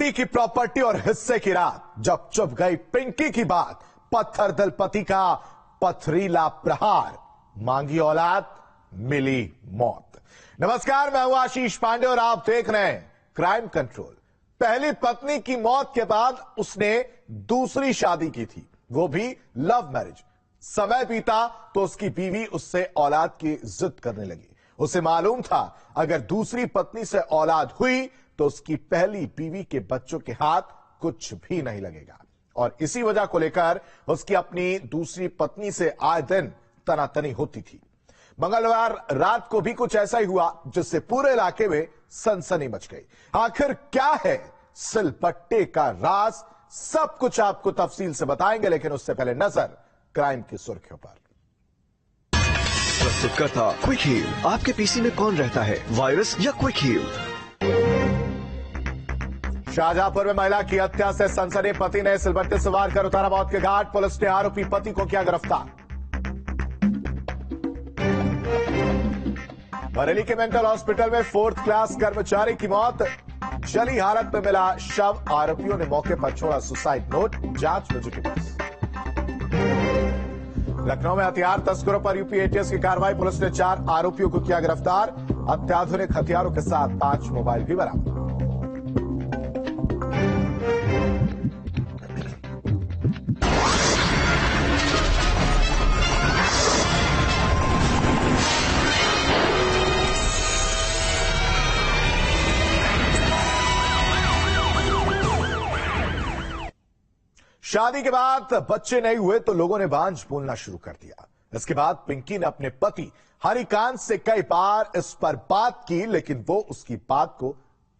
पति की प्रॉपर्टी और हिस्से की रात, जब चुप गई पिंकी की बात, पत्थर दिल पति का पथरीला प्रहार, मांगी औलाद मिली मौत। नमस्कार, मैं हूं आशीष पांडे और आप देख रहे हैं क्राइम कंट्रोल। पहली पत्नी की मौत के बाद उसने दूसरी शादी की थी, वो भी लव मैरिज। समय बीता तो उसकी बीवी उससे औलाद की जिद करने लगी। उसे मालूम था अगर दूसरी पत्नी से औलाद हुई तो उसकी पहली बीवी के बच्चों के हाथ कुछ भी नहीं लगेगा, और इसी वजह को लेकर उसकी अपनी दूसरी पत्नी से आए दिन तनातनी होती थी। मंगलवार रात को भी कुछ ऐसा ही हुआ जिससे पूरे इलाके में सनसनी मच गई। आखिर क्या है सिलपट्टे का राज, सब कुछ आपको तफसील से बताएंगे, लेकिन उससे पहले नजर क्राइम की सुर्खियों पर। प्रस्तुत करता क्विक हील। आपके पीसी में कौन रहता है, वायरस या क्विक हील? शाहजहांपुर में महिला की हत्या से सनसनी, पति ने सिलबट्टे से वार कर उतारा मौत के घाट। पुलिस ने आरोपी पति को किया गिरफ्तार। बरेली के मेंटल हॉस्पिटल में 4th क्लास कर्मचारी की मौत, जली हालत में मिला शव। आरोपियों ने मौके पर छोड़ा सुसाइड नोट, जांच में जुटी पुलिस। लखनऊ में हथियार तस्करों पर यूपी एटीएस की कार्रवाई, पुलिस ने 4 आरोपियों को किया गिरफ्तार। अत्याधुनिक हथियारों के साथ 5 मोबाइल भी बरामद। शादी के बाद बच्चे नहीं हुए तो लोगों ने बांझ बोलना शुरू कर दिया। इसके बाद पिंकी ने अपने पति हरिकांत से कई बार इस पर बात की, लेकिन वो उसकी बात को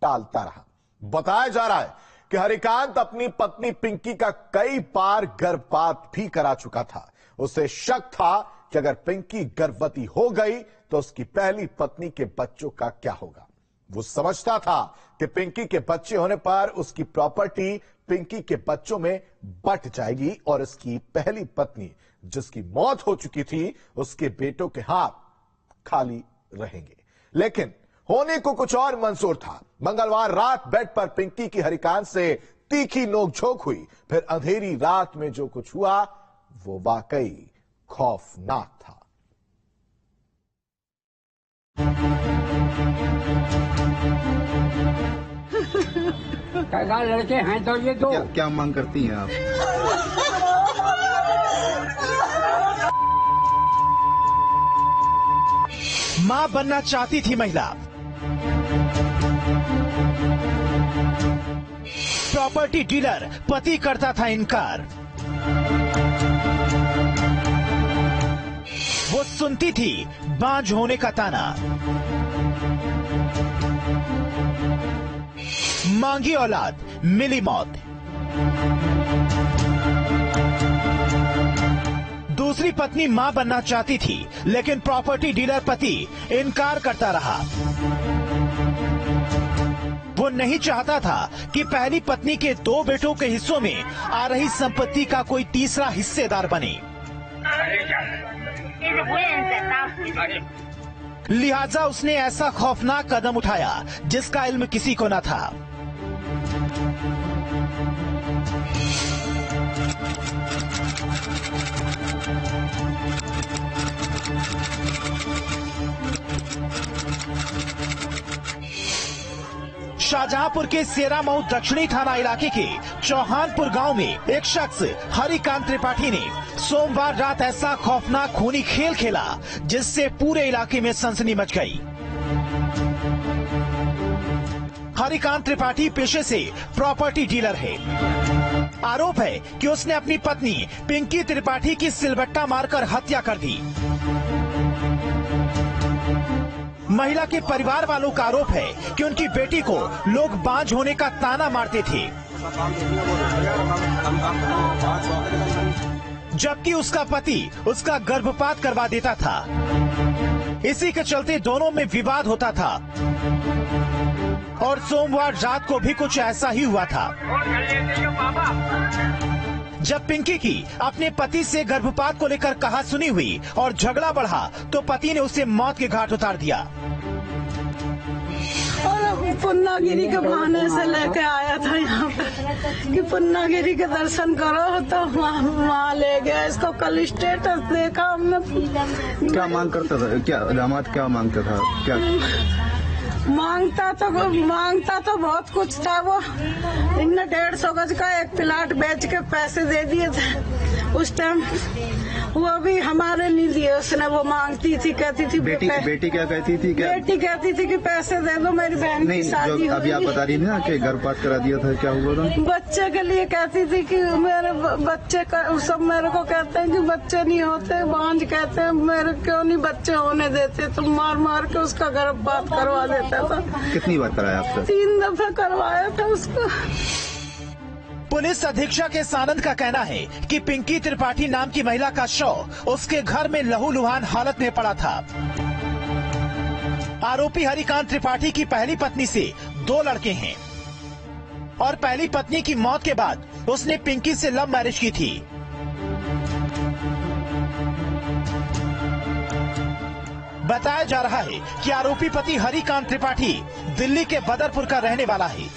टालता रहा। बताया जा रहा है कि हरिकांत अपनी पत्नी पिंकी का कई बार गर्भपात भी करा चुका था। उसे शक था कि अगर पिंकी गर्भवती हो गई तो उसकी पहली पत्नी के बच्चों का क्या होगा। वो समझता था कि पिंकी के बच्चे होने पर उसकी प्रॉपर्टी पिंकी के बच्चों में बंट जाएगी और इसकी पहली पत्नी जिसकी मौत हो चुकी थी, उसके बेटों के हाथ खाली रहेंगे। लेकिन होने को कुछ और मंजूर था। मंगलवार रात बेड पर पिंकी की हरिकांत से तीखी नोकझोंक हुई। फिर अंधेरी रात में जो कुछ हुआ वो वाकई खौफनाक था। लड़के हैं तो ये तो क्या मांग करती हैं आप? मां बनना चाहती थी महिला। प्रॉपर्टी डीलर पति करता था इनकार। वो सुनती थी बांझ होने का ताना। मांगी औलाद मिली मौत। दूसरी पत्नी मां बनना चाहती थी, लेकिन प्रॉपर्टी डीलर पति इनकार करता रहा। वो नहीं चाहता था कि पहली पत्नी के 2 बेटों के हिस्सों में आ रही संपत्ति का कोई तीसरा हिस्सेदार बने। लिहाजा उसने ऐसा खौफनाक कदम उठाया जिसका इल्म किसी को न था। शाहजहांपुर के सेरामऊ दक्षिणी थाना इलाके के चौहानपुर गांव में एक शख्स हरिकांत त्रिपाठी ने सोमवार रात ऐसा खौफनाक खूनी खेल खेला जिससे पूरे इलाके में सनसनी मच गई। हरिकांत त्रिपाठी पेशे से प्रॉपर्टी डीलर है। आरोप है कि उसने अपनी पत्नी पिंकी त्रिपाठी की सिलबट्टा मारकर हत्या कर दी। महिला के परिवार वालों का आरोप है कि उनकी बेटी को लोग बांझ होने का ताना मारते थे, जबकि उसका पति उसका गर्भपात करवा देता था। इसी के चलते दोनों में विवाद होता था और सोमवार रात को भी कुछ ऐसा ही हुआ था। जब पिंकी की अपने पति से गर्भपात को लेकर कहासुनी हुई और झगड़ा बढ़ा तो पति ने उसे मौत के घाट उतार दिया। पुन्नागिरी के बहाने से लेके आया था यहाँ पे कि पुन्नागिरी के दर्शन करो, तो वहाँ ले गया इसको। कल स्टेटस देखा हमने। क्या मांग करता था, क्या दामाद क्या मांगता था, क्या मांगता तो बहुत कुछ था। वो इनने 150 गज का एक प्लाट बेच के पैसे दे दिए थे उस टाइम। वो भी हमारे नहीं दिए उसने। वो मांगती थी, कहती थी बेटी क्या कहती थी? क्या बेटी कहती थी कि पैसे दे दो, मेरी बहन की शादी जो अभी आप बता रही ना कि गर्भपात करा दिया था, क्या हुआ था? बच्चे के लिए कहती थी कि मेरे बच्चे का, सब मेरे को कहते हैं कि बच्चे नहीं होते, बांझ कहते हैं, मेरे क्यों नहीं बच्चे होने देते, तुम मार मार के उसका गर्भपात करवा देता था। कितनी बार कराया आपसे? 3 दफे करवाया था उसको। पुलिस अधीक्षक एस आनंद का कहना है कि पिंकी त्रिपाठी नाम की महिला का शव उसके घर में लहूलुहान हालत में पड़ा था। आरोपी हरिकांत त्रिपाठी की पहली पत्नी से 2 लड़के हैं और पहली पत्नी की मौत के बाद उसने पिंकी से लव मैरिज की थी। बताया जा रहा है कि आरोपी पति हरिकांत त्रिपाठी दिल्ली के बदरपुर का रहने वाला है।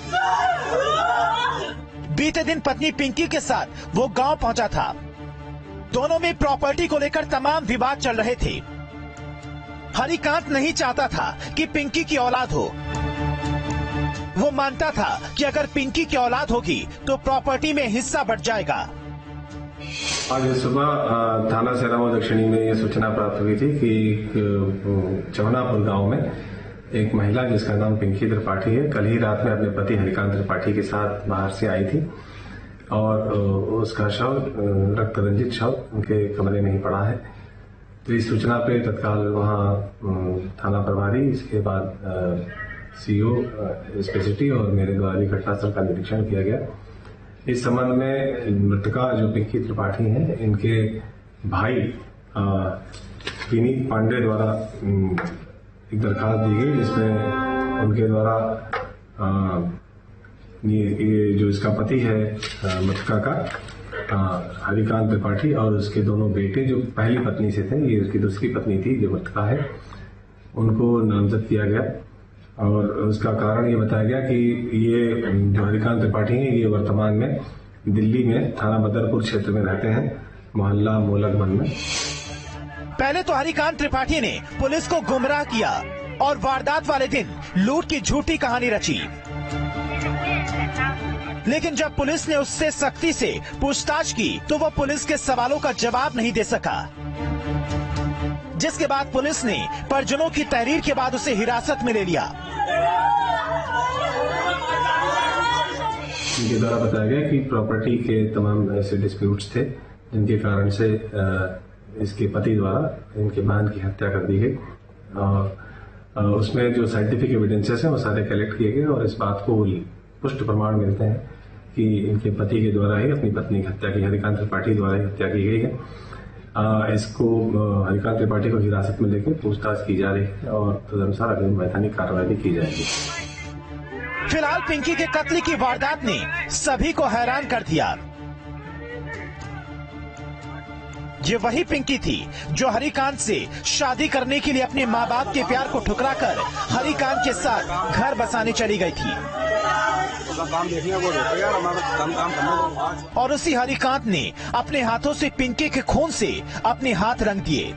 बीते दिन पत्नी पिंकी के साथ वो गांव पहुंचा था। दोनों में प्रॉपर्टी को लेकर तमाम विवाद चल रहे थे। हरिकांत नहीं चाहता था कि पिंकी की औलाद हो। वो मानता था कि अगर पिंकी की औलाद होगी तो प्रॉपर्टी में हिस्सा बढ़ जाएगा। आज सुबह थाना सेरामऊ दक्षिणी में ये सूचना प्राप्त हुई थी कि चौनापुर गांव में एक महिला जिसका नाम पिंकी त्रिपाठी है, कल ही रात में अपने पति हरिकांत त्रिपाठी के साथ बाहर से आई थी और उसका शव, रक्त रंजित शव उनके कमरे में ही पड़ा है। तो इस सूचना पे तत्काल वहां थाना प्रभारी, इसके बाद सीओ एसपी सिटी और मेरे द्वारा भी घटनास्थल का निरीक्षण किया गया। इस संबंध में मृतका जो पिंकी त्रिपाठी हैं, इनके भाई विनीत पांडे द्वारा एक दरखास्त दी गई, जिसमें उनके द्वारा ये जो इसका पति है मृतका का हरिकांत त्रिपाठी और उसके दोनों बेटे जो पहली पत्नी से थे, ये उसकी दूसरी पत्नी थी जो मृतका है, उनको नामजद किया गया। और उसका कारण ये बताया गया कि ये जो हरिकांत त्रिपाठी हैं, ये वर्तमान में दिल्ली में थाना बदरपुर क्षेत्र में रहते हैं, मोहल्ला मोलक वन में। पहले तो हरिकांत त्रिपाठी ने पुलिस को गुमराह किया और वारदात वाले दिन लूट की झूठी कहानी रची। लेकिन जब पुलिस ने उससे सख्ती से पूछताछ की तो वो पुलिस के सवालों का जवाब नहीं दे सका, जिसके बाद पुलिस ने परिजनों की तहरीर के बाद उसे हिरासत में ले लिया। इनके द्वारा बताया गया कि प्रॉपर्टी के तमाम ऐसे डिस्प्यूट्स थे जिनके कारण से इसके पति द्वारा इनके बहन की हत्या कर दी गई। और उसमें जो साइंटिफिक एविडेंसेस हैं वो सारे कलेक्ट किए गए और इस बात को पुष्ट प्रमाण मिलते हैं कि इनके पति के द्वारा ही अपनी पत्नी की हत्या की, हरिकांत त्रिपाठी द्वारा ही हत्या की गई है। इसको हरिकांत त्रिपाठी को हिरासत में लेकर पूछताछ की जा रही है और तदनुसार अगली वैधानिक कार्रवाई की जाएगी। फिलहाल पिंकी के कत्ल की वारदात ने सभी को हैरान कर दिया। ये वही पिंकी थी जो हरिकांत से शादी करने के लिए अपने माँ बाप के प्यार को ठुकराकर हरिकांत के साथ घर बसाने चली गई थी। और उसी हरिकांत ने अपने हाथों से पिंकी के खून से अपने हाथ रंग दिए।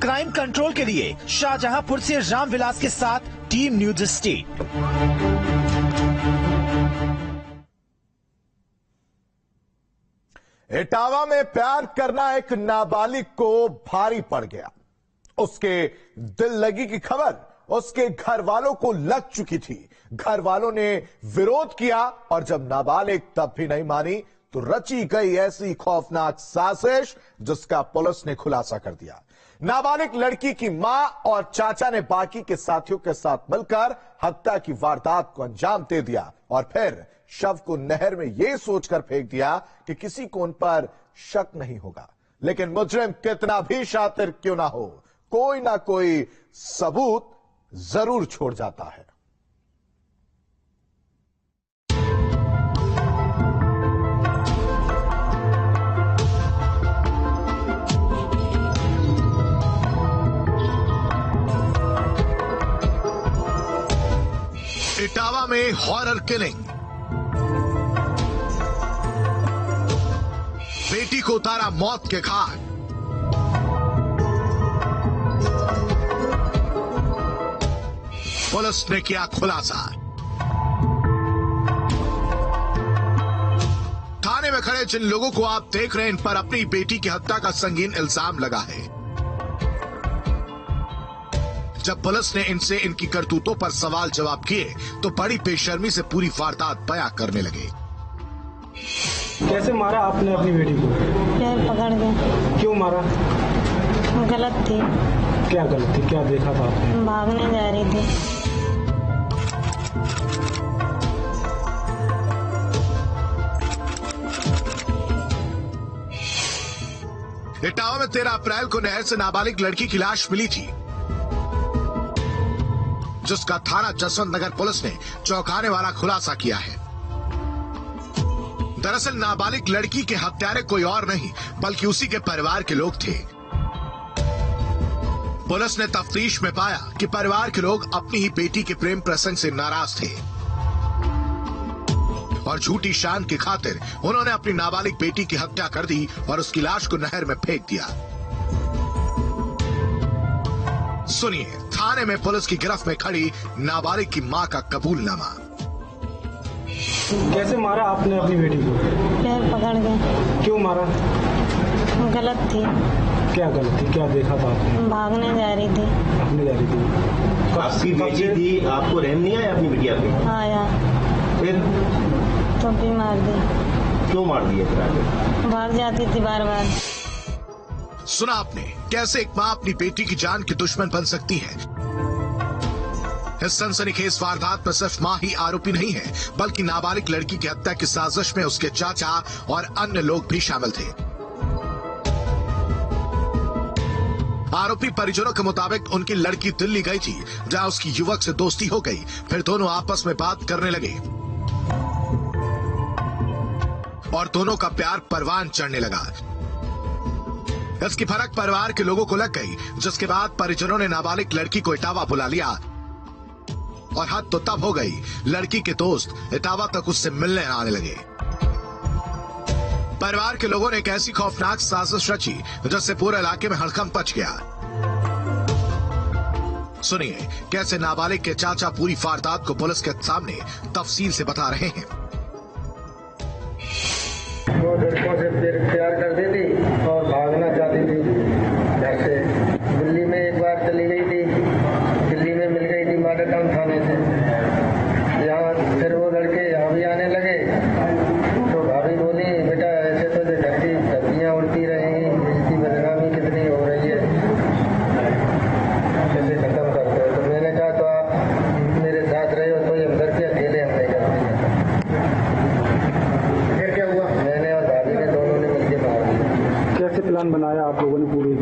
क्राइम कंट्रोल के लिए शाहजहांपुर से रामविलास के साथ टीम न्यूज स्टेट। इटावा में प्यार करना एक नाबालिग को भारी पड़ गया। उसके दिल लगी की खबर उसके घर वालों को लग चुकी थी। घर वालों ने विरोध किया और जब नाबालिग तब भी नहीं मानी तो रची गई ऐसी खौफनाक साजिश जिसका पुलिस ने खुलासा कर दिया। नाबालिग लड़की की मां और चाचा ने बाकी के साथियों के साथ मिलकर हत्या की वारदात को अंजाम दे दिया और फिर शव को नहर में यह सोचकर फेंक दिया कि किसी को उन पर शक नहीं होगा। लेकिन मुजरिम कितना भी शातिर क्यों ना हो, कोई ना कोई सबूत जरूर छोड़ जाता है। Horror killing. बेटी को उतारा मौत के घाट। पुलिस ने किया खुलासा। थाने में खड़े जिन लोगों को आप देख रहे हैं, इन पर अपनी बेटी की हत्या का संगीन इल्जाम लगा है। जब पुलिस ने इनसे इनकी करतूतों पर सवाल जवाब किए तो बड़ी बेशर्मी से पूरी वारदात बयां करने लगे। कैसे मारा आपने अपनी बेटी को? पैर पकड़ के। क्यों मारा? गलत थी। क्या गलत थी? क्या देखा था आपने? भागने जा रही थी। इटावा में 13 अप्रैल को नहर से नाबालिग लड़की की लाश मिली थी, जिसका थाना जसवंत नगर पुलिस ने चौंकाने वाला खुलासा किया है। दरअसल नाबालिग लड़की के हत्यारे कोई और नहीं बल्कि उसी के परिवार के लोग थे। पुलिस ने तफ्तीश में पाया कि परिवार के लोग अपनी ही बेटी के प्रेम प्रसंग से नाराज थे और झूठी शान की खातिर उन्होंने अपनी नाबालिग बेटी की हत्या कर दी और उसकी लाश को नहर में फेंक दिया। सुनिए थाने में पुलिस की गिरफ्त में खड़ी नाबालिग की मां का कबूलनामा। कैसे मारा आपने अपनी बेटी को? पैर पकड़ के। क्यों मारा? गलत थी। क्या गलत थी? क्या देखा था आपने? भागने जा रही थी। भागने जा रही थी। आपकी बेटी थी, आपको रहम नहीं आया अपनी बिटिया पे? आया फिर तो भी मार दी। क्यों मार दिया फिर आगे? भाग जाती थी बार बार। सुना आपने कैसे एक मां अपनी बेटी की जान की दुश्मन बन सकती है। इस सनसनीखेज वारदात में सिर्फ मां ही आरोपी नहीं है बल्कि नाबालिग लड़की की हत्या की साजिश में उसके चाचा और अन्य लोग भी शामिल थे। आरोपी परिजनों के मुताबिक उनकी लड़की दिल्ली गई थी, जहां उसकी युवक से दोस्ती हो गई। फिर दोनों आपस में बात करने लगे और दोनों का प्यार परवान चढ़ने लगा। इसकी भनक परिवार के लोगों को लग गई, जिसके बाद परिजनों ने नाबालिग लड़की को इटावा बुला लिया और हद तो तब हो गई लड़की के दोस्त इटावा तक उससे मिलने आने लगे। परिवार के लोगों ने एक ऐसी खौफनाक साजिश रची जिससे पूरे इलाके में हड़कंप मच गया। सुनिए कैसे नाबालिग के चाचा पूरी वारदात को पुलिस के सामने तफसील से बता रहे हैं। वो लड़कों से प्यार करती थी और भागना चाहती थी घर से। दिल्ली में एक बार चली गई थी, दिल्ली में मिल गई थी मॉडल टाउन थाने से। यहाँ फिर वो लड़के यहाँ भी आने लगे तो भाभी बोली बेटा ऐसे तो धज्जियाँ उड़ती रहेंगी, इसकी बदनामी कितनी हो रही है, कैसे खत्म करते हो। तो मैंने कहा तो आप मेरे साथ रहे हो तो ये घर के अकेले हम नहीं करते। फिर क्या हुआ? मैंने और भाभी ने दोनों ने मिलकर मार दिया। कैसे प्लान बनाया आप लोगों ने पूरी?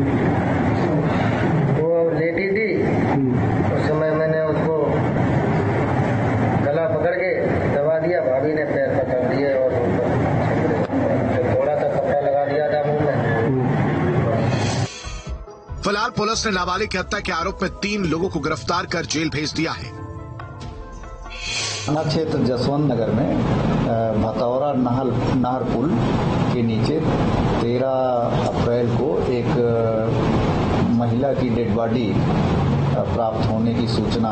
वो लेटी थी, उस समय मैंने उसको गला पकड़ के दबा दिया, भाभी ने पैर पकड़ दिए और थोड़ा सा कपड़ा लगा दिया था मुंह में। फिलहाल पुलिस ने नाबालिग की हत्या के आरोप में 3 लोगों को गिरफ्तार कर जेल भेज दिया है। थाना क्षेत्र जसवंत नगर में भतौरा नहर पुल के नीचे 13 अप्रैल को एक महिला की डेड बॉडी प्राप्त होने की सूचना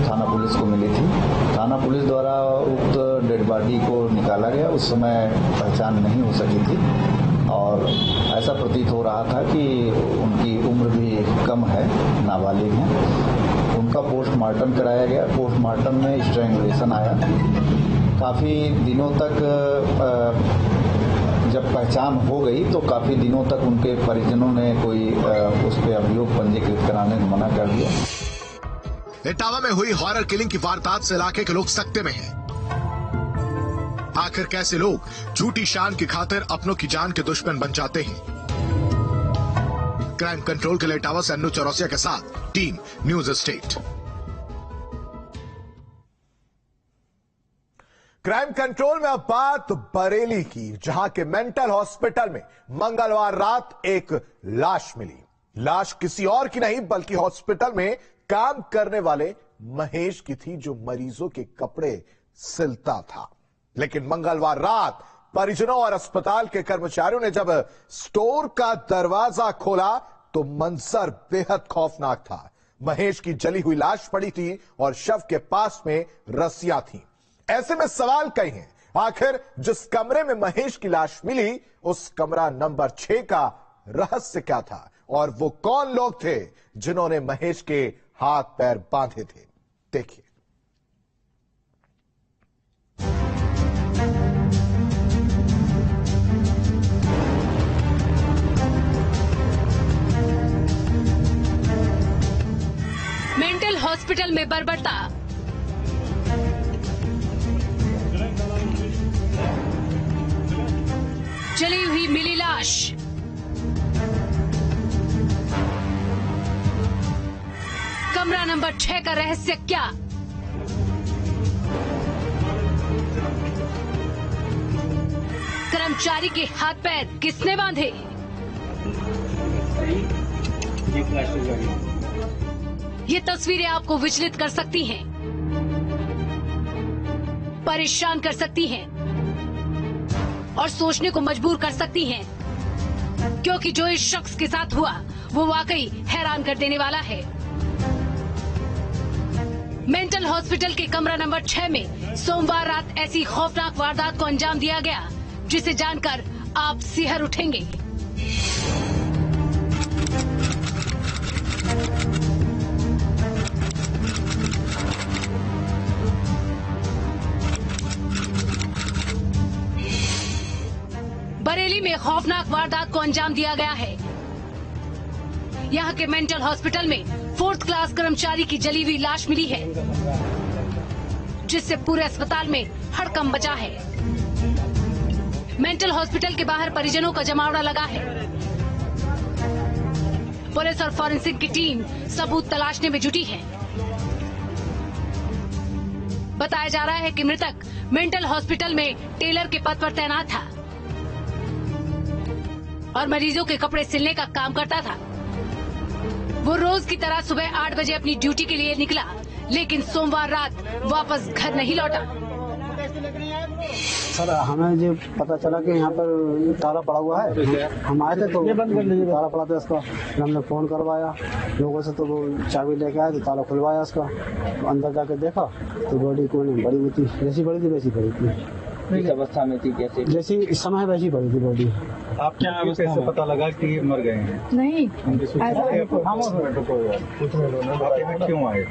थाना पुलिस को मिली थी। थाना पुलिस द्वारा उक्त डेड बॉडी को निकाला गया। उस समय पहचान नहीं हो सकी थी और ऐसा प्रतीत हो रहा था कि उनकी उम्र भी कम है, नाबालिग हैं। उनका पोस्टमार्टम कराया गया। पोस्टमार्टम में स्ट्रैंगुलेशन आया। काफ़ी दिनों तक जब पहचान हो गई तो काफी दिनों तक उनके परिजनों ने कोई उस पर अभियोग पंजीकृत कराने में मना कर दिया। इटावा में हुई हॉरर किलिंग की वारदात से इलाके के लोग सकते में हैं। आखिर कैसे लोग झूठी शान की खातिर अपनों की जान के दुश्मन बन जाते हैं। क्राइम कंट्रोल के लिए इटावा से अन्नू चौरसिया के साथ team news state. Crime control में अब बात बरेली की, जहां के मेंटल हॉस्पिटल में मंगलवार रात एक लाश मिली। लाश किसी और की नहीं बल्कि हॉस्पिटल में काम करने वाले महेश की थी, जो मरीजों के कपड़े सिलता था। लेकिन मंगलवार रात परिजनों और अस्पताल के कर्मचारियों ने जब स्टोर का दरवाजा खोला तो मंजर बेहद खौफनाक था। महेश की जली हुई लाश पड़ी थी और शव के पास में रस्सियां थीं। ऐसे में सवाल कई हैं, आखिर जिस कमरे में महेश की लाश मिली उस कमरा नंबर 6 का रहस्य क्या था और वो कौन लोग थे जिन्होंने महेश के हाथ पैर बांधे थे? देखिए। मेंटल हॉस्पिटल में बर्बरता। जली हुई मिली लाश। कमरा नंबर 6 का रहस्य क्या? कर्मचारी के हाथ पैर किसने बांधे? ये तस्वीरें आपको विचलित कर सकती हैं, परेशान कर सकती हैं और सोचने को मजबूर कर सकती हैं, क्योंकि जो इस शख्स के साथ हुआ वो वाकई हैरान कर देने वाला है। मेंटल हॉस्पिटल के कमरा नंबर 6 में सोमवार रात ऐसी खौफनाक वारदात को अंजाम दिया गया जिसे जानकर आप सिहर उठेंगे। बरेली में खौफनाक वारदात को अंजाम दिया गया है। यहाँ के मेंटल हॉस्पिटल में 4th क्लास कर्मचारी की जली हुई लाश मिली है, जिससे पूरे अस्पताल में हड़कंप मचा है। मेंटल हॉस्पिटल के बाहर परिजनों का जमावड़ा लगा है। पुलिस और फॉरेंसिक की टीम सबूत तलाशने में जुटी है। बताया जा रहा है कि मृतक मेंटल हॉस्पिटल में टेलर के पद पर तैनात था और मरीजों के कपड़े सिलने का काम करता था। वो रोज की तरह सुबह 8 बजे अपनी ड्यूटी के लिए निकला, लेकिन सोमवार रात वापस घर नहीं लौटा। सर, हमें जो पता चला कि यहाँ पर ताला पड़ा हुआ है, हम आए थे तो ताला पड़ा था इसका। हमने फोन करवाया लोगों से, तो वो चाबी लेके आए तो ताला खुलवाया इसका। अंदर जाके देखा तो बॉडी कोई नहीं, बड़ी हुई थी, जैसी बड़ी थी वैसी पड़ी थी। किस अवस्था में थी, कैसे? जैसी इस समय वैसी पड़ी थी बॉडी। आप क्या कैसे पता लगा कि मर गए हैं? नहीं, क्यों आए?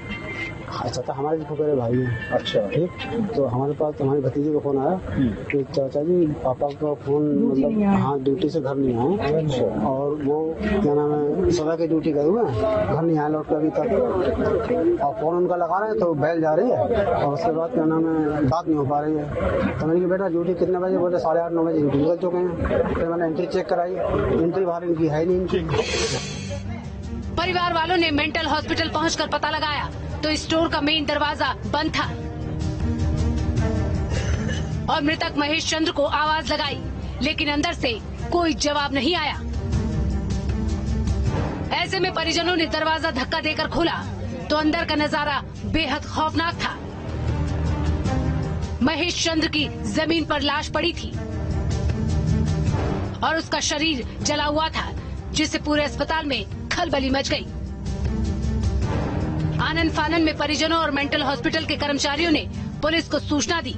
अच्छा, तो हमारे फुकरे भाई हैं। अच्छा, ठीक। तो हमारे पास हमारे भतीजे का फोन आया कि चाचा जी पापा का फोन मतलब हाँ ड्यूटी से घर नहीं आए। अच्छा। और वो क्या नाम है सुबह की ड्यूटी गए हुए हैं, घर नहीं आए लौट कर अभी तक। और फोन उनका लगा रहे हैं तो बेल जा रही है और उसके बाद क्या नाम है बात नहीं हो पा रही है। तो मैंने बेटा ड्यूटी कितने बजे? बोले 8:30-9 बजे ड्यूटी निकल चुके हैं। फिर मैंने एंट्री चेक कराई, एंट्री बाहर इनकी है नहीं इनकी। परिवार वालों ने मेंटल हॉस्पिटल पहुंचकर पता लगाया तो स्टोर का मेन दरवाजा बंद था और मृतक महेश चंद्र को आवाज लगाई, लेकिन अंदर से कोई जवाब नहीं आया। ऐसे में परिजनों ने दरवाजा धक्का देकर खोला तो अंदर का नजारा बेहद खौफनाक था। महेश चंद्र की जमीन पर लाश पड़ी थी और उसका शरीर जला हुआ था, जिससे पूरे अस्पताल में खलबली मच गई। आनन फानन में परिजनों और मेंटल हॉस्पिटल के कर्मचारियों ने पुलिस को सूचना दी।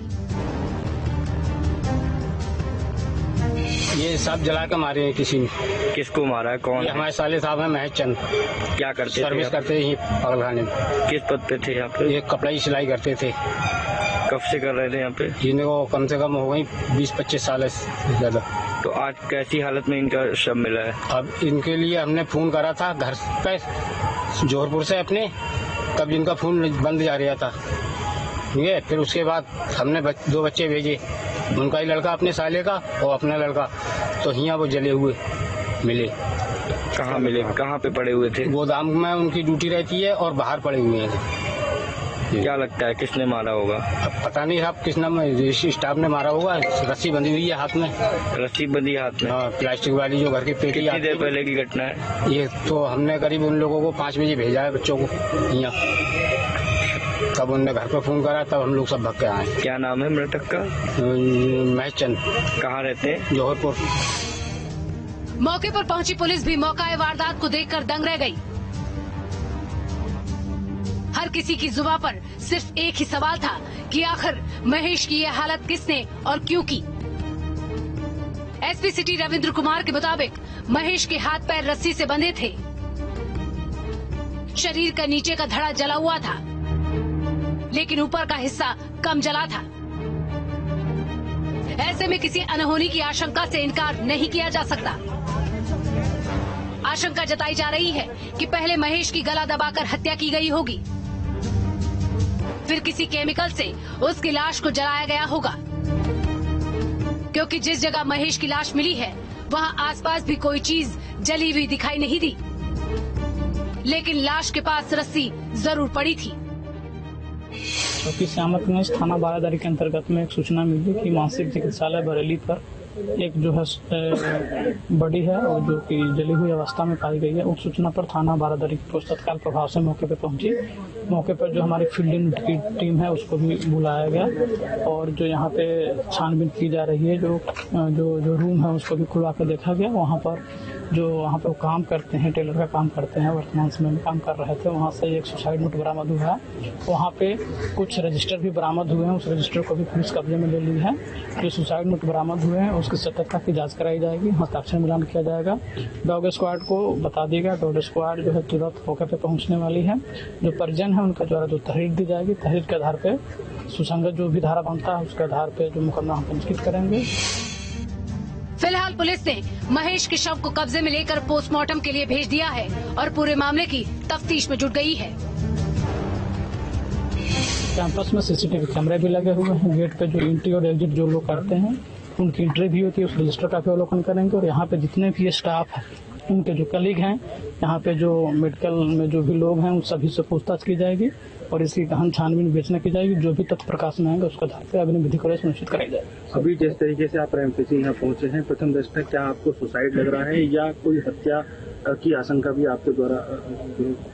ये सब जला के मारे हैं किसी ने। किसको मारा है? कौन? हमारे साले साहब हैं महेश चंद। क्या करते थे? सर्विस करते थे पागलखाने में। किस पद पे थे यहाँ पे? ये कपड़ा ही सिलाई करते थे। कब से कर रहे थे यहाँ पे? इनको कम से कम हो गई 20-25 साल से ज्यादा। तो आज कैसी हालत में इनका शव मिला है? अब इनके लिए हमने फोन करा था घर पे जोधपुर से अपने, तब इनका फोन बंद जा रहा था। ठीक है, फिर उसके बाद हमने 2 बच्चे भेजे, उनका ही लड़का अपने साले का और अपना लड़का, तो यहाँ वो जले हुए मिले। कहाँ मिले? कहाँ पे पड़े हुए थे? गोदाम में उनकी ड्यूटी रहती है और बाहर पड़े हुए हैं। क्या लगता है किसने मारा होगा? अब पता नहीं साहब किस नाम स्टाफ ने मारा होगा। रस्सी बंधी हुई है हाथ में। रस्सी बंधी हाथ में? हाँ, प्लास्टिक वाली जो घर की पेटी। कितनी देर पहले की घटना है ये? तो हमने करीब उन लोगों को 5 बजे भेजा है बच्चों को यहाँ, तब उनने घर पर फोन करा, तब हम लोग सब भाग के आए। क्या नाम है मृतक का? महेश चंद। कहाँ रहते हैं? जौहरपुर। मौके पर पहुंची पुलिस भी मौका वारदात को देखकर दंग रह गई। हर किसी की जुबान पर सिर्फ एक ही सवाल था कि आखिर महेश की यह हालत किसने और क्यों की। एसपी सिटी रविंद्र कुमार के मुताबिक महेश के हाथ पैर रस्सी से बंधे थे, शरीर का नीचे का धड़ा जला हुआ था, लेकिन ऊपर का हिस्सा कम जला था। ऐसे में किसी अनहोनी की आशंका से इनकार नहीं किया जा सकता। आशंका जताई जा रही है कि पहले महेश की गला दबाकर हत्या की गई होगी, फिर किसी केमिकल से उसकी लाश को जलाया गया होगा, क्योंकि जिस जगह महेश की लाश मिली है वहां आसपास भी कोई चीज जली हुई दिखाई नहीं दी, लेकिन लाश के पास रस्सी जरूर पड़ी थी। क्योंकि श्यामतगंज थाना बारादरी के अंतर्गत में एक सूचना मिली कि मानसिक चिकित्सालय बरेली पर एक जो है बॉडी है और जो कि जली हुई अवस्था में पाई गई है। उस सूचना पर थाना बारादरी की पुलिस तत्काल प्रभाव से मौके पर पहुंची। मौके पर जो हमारी फील्ड की टीम है उसको भी बुलाया गया और जो यहाँ पे छानबीन की जा रही है, जो रूम है उसको भी खुलवा कर देखा गया। वहाँ पर जो वहाँ पे काम करते हैं, टेलर का काम करते हैं, वर्तमान समय में काम कर रहे थे, वहाँ से एक सुसाइड नोट बरामद हुआ है। वहाँ पे कुछ रजिस्टर भी बरामद हुए हैं, उस रजिस्टर को भी पुलिस कब्जे में ले ली है। जो सुसाइड नोट बरामद हुए हैं उसकी सत्यता की जांच कराई जाएगी, हस्ताक्षर मिलान किया जाएगा। डॉग स्क्वाड को बता दिएगा, डॉग स्क्वाड जो है तुरंत मौके पे पहुँचने वाली है। जो परिजन है उनका द्वारा जो तहरीर दी जाएगी, तहरीर के आधार पे सुसंगत जो भी धारा बनता है उसके आधार पे जो मुकदमा हम पंजीकृत करेंगे। फिलहाल पुलिस ने महेश के शव को कब्जे में लेकर पोस्टमार्टम के लिए भेज दिया है और पूरे मामले की तफ्तीश में जुट गई है। कैंपस में सीसीटीवी कैमरे भी लगे हुए हैं। गेट पे जो एंट्री और एग्जिट जो लोग करते हैं उनकी एंट्री भी होती है, उस रजिस्टर का भी अवलोकन करेंगे। और यहाँ पे जितने भी स्टाफ है, उनके जो कलीग हैं, यहाँ पे जो मेडिकल में जो भी लोग हैं, उन सभी से पूछताछ की जाएगी और इसकी गहन छानबीन बेचने की जाएगी। जो भी तथ्य प्रकाश में आएंगे उसका आधार पर अग्नि विधि को सुनिश्चित कराई जाएगी। अभी जिस तरीके से आप एमपीसी यहाँ पहुंचे हैं, प्रथम दृष्टया क्या आपको सुसाइड लग रहा है या कोई हत्या की आशंका भी आपके द्वारा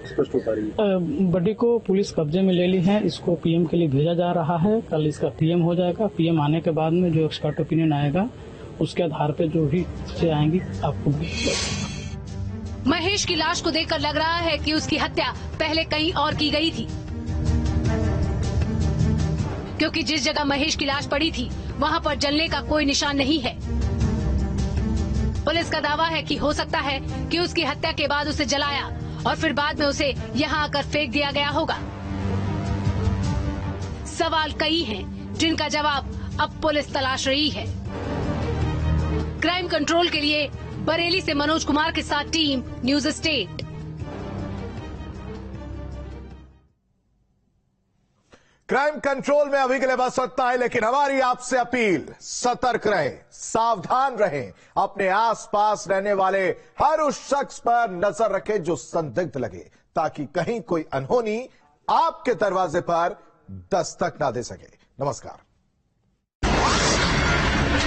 स्पष्ट हो पा रही है? बॉडी को पुलिस कब्जे में ले ली है, इसको पीएम के लिए भेजा जा रहा है। कल इसका पीएम हो जाएगा। पीएम आने के बाद में जो एक्सपर्ट ओपिनियन आएगा उसके आधार पर जो भी चीजें आएंगी आपको। महेश की लाश को देखकर लग रहा है कि उसकी हत्या पहले कहीं और की गई थी, क्योंकि जिस जगह महेश की लाश पड़ी थी वहां पर जलने का कोई निशान नहीं है। पुलिस का दावा है कि हो सकता है कि उसकी हत्या के बाद उसे जलाया और फिर बाद में उसे यहां आकर फेंक दिया गया होगा। सवाल कई हैं जिनका जवाब अब पुलिस तलाश रही है। क्राइम कंट्रोल के लिए बरेली से मनोज कुमार के साथ team news state. Crime control में अभी के लिए बस इतना है, लेकिन हमारी आपसे अपील, सतर्क रहें, सावधान रहें, अपने आसपास रहने वाले हर उस शख्स पर नजर रखें जो संदिग्ध लगे, ताकि कहीं कोई अनहोनी आपके दरवाजे पर दस्तक ना दे सके। नमस्कार।